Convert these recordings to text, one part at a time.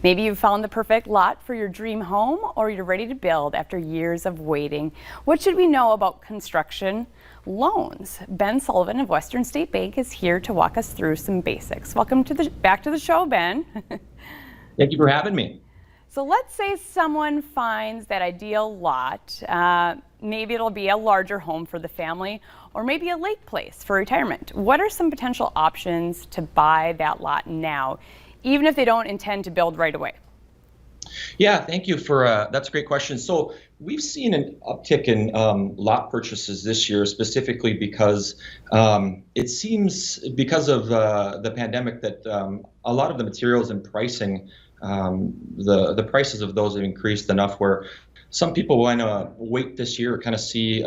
Maybe you've found the perfect lot for your dream home, or you're ready to build after years of waiting. What should we know about construction loans? Ben Sullivan of Western State Bank is here to walk us through some basics. Welcome to back to the show, Ben. Thank you for having me. So let's say someone finds that ideal lot. Maybe it'll be a larger home for the family, or maybe a lake place for retirement. What are some potential options to buy that lot now, even if they don't intend to build right away? Yeah, thank you for that's a great question. So we've seen an uptick in lot purchases this year, specifically because it seems because of the pandemic that a lot of the materials and pricing, the prices of those have increased enough where some people want to wait this year, kind of see,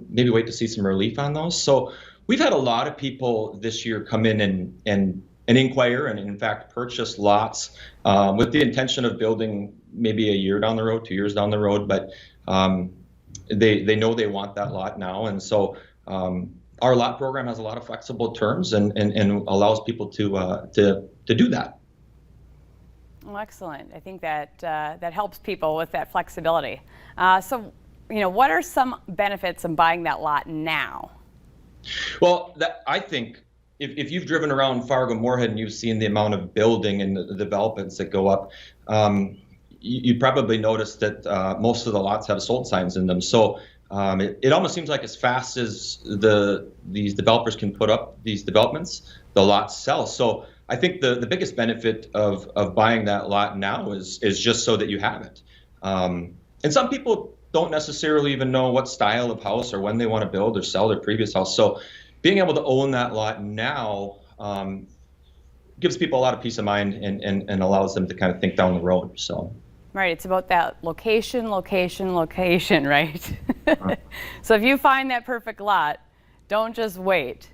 maybe wait to see some relief on those. So we've had a lot of people this year come in and inquire and in fact purchase lots with the intention of building maybe a year down the road, 2 years down the road, but they know they want that lot now. And so our lot program has a lot of flexible terms and allows people to do that. Well, excellent. I think that that helps people with that flexibility. So, what are some benefits of buying that lot now? Well, I think if you've driven around Fargo-Moorhead and you've seen the amount of building and the developments that go up, you probably noticed that most of the lots have sold signs in them. So it almost seems like as fast as these developers can put up these developments, the lots sell. So I think the biggest benefit of buying that lot now is just so that you have it. And some people don't necessarily even know what style of house or when they want to build or sell their previous house. So being able to own that lot now gives people a lot of peace of mind and allows them to kind of think down the road. So. Right, it's about that location, right? So if you find that perfect lot, don't just wait,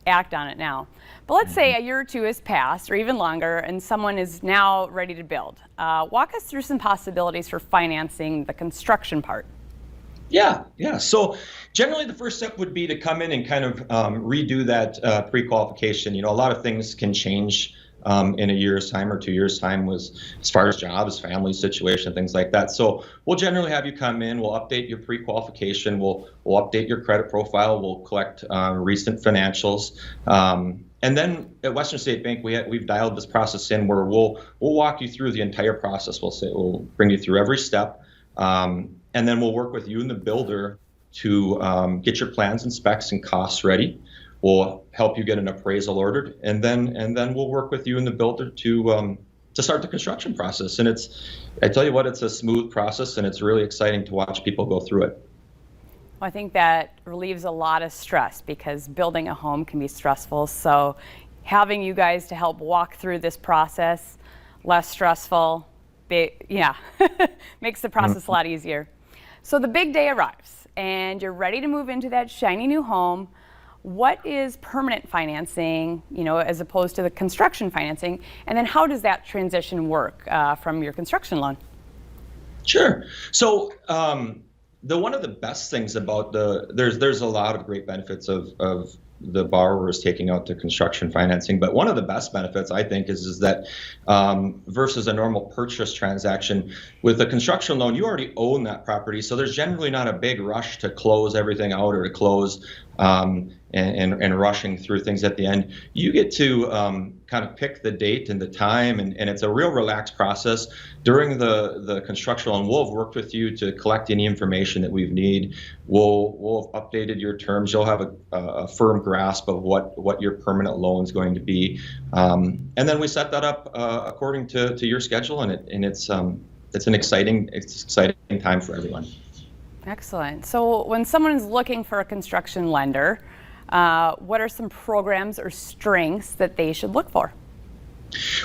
act on it now. But let's say a year or two has passed, or even longer, and someone is now ready to build. Walk us through some possibilities for financing the construction part. Yeah. So generally the first step would be to come in and kind of redo that pre-qualification. A lot of things can change in a year's time or 2 years' time as far as jobs, family situation, things like that. So we'll generally have you come in, we'll update your pre-qualification, we'll update your credit profile, we'll collect recent financials. And then at Western State Bank, we've dialed this process in where we'll walk you through the entire process. We'll bring you through every step. And then we'll work with you and the builder to get your plans and specs and costs ready. We'll help you get an appraisal ordered, and then we'll work with you and the builder to start the construction process. And I tell you what, it's a smooth process, and it's really exciting to watch people go through it. Well, I think that relieves a lot of stress because building a home can be stressful. So having you guys to help walk through this process, less stressful, makes the process a lot easier. So the big day arrives, and you're ready to move into that shiny new home. What is permanent financing, as opposed to the construction financing? And then how does that transition work from your construction loan? Sure. So one of the best things about there's a lot of great benefits of the borrowers taking out the construction financing, but one of the best benefits I think is that versus a normal purchase transaction, with a construction loan you already own that property, so there's generally not a big rush to close everything out or to close and rushing through things at the end. You get to kind of pick the date and the time, and it's a real relaxed process. During the construction loan, we'll have worked with you to collect any information that we need. We'll have updated your terms. You'll have a firm grasp of what your permanent loan is going to be, and then we set that up according to your schedule, and it's an exciting time for everyone. Excellent. So when someone is looking for a construction lender, what are some programs or strengths that they should look for?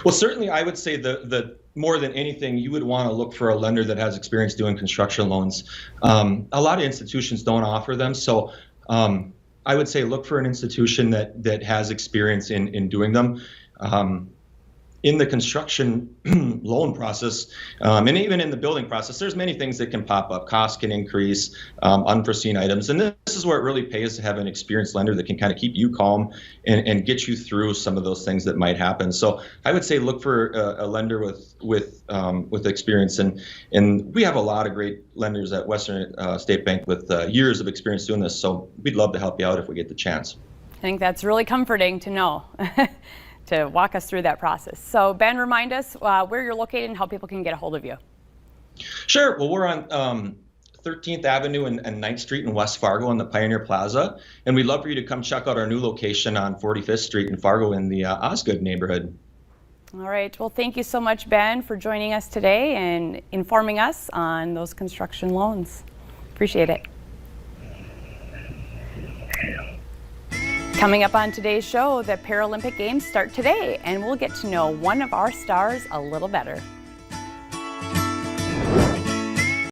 Well, certainly I would say the more than anything, you would want to look for a lender that has experience doing construction loans. A lot of institutions don't offer them, so I would say look for an institution that has experience in doing them. in the construction loan process, and even in the building process, there's many things that can pop up. Costs can increase, unforeseen items, and this is where it really pays to have an experienced lender that can kind of keep you calm and get you through some of those things that might happen. So I would say look for a lender with experience, and we have a lot of great lenders at Western State Bank with years of experience doing this. So we'd love to help you out if we get the chance. I think that's really comforting to know. To walk us through that process. So Ben, remind us where you're located and how people can get a hold of you. Sure. Well, we're on 13th Avenue and 9th Street in West Fargo in the Pioneer Plaza. And we'd love for you to come check out our new location on 45th Street in Fargo in the Osgood neighborhood. All right. Well, thank you so much, Ben, for joining us today and informing us on those construction loans. Appreciate it. Coming up on today's show, the Paralympic Games start today, and we'll get to know one of our stars a little better.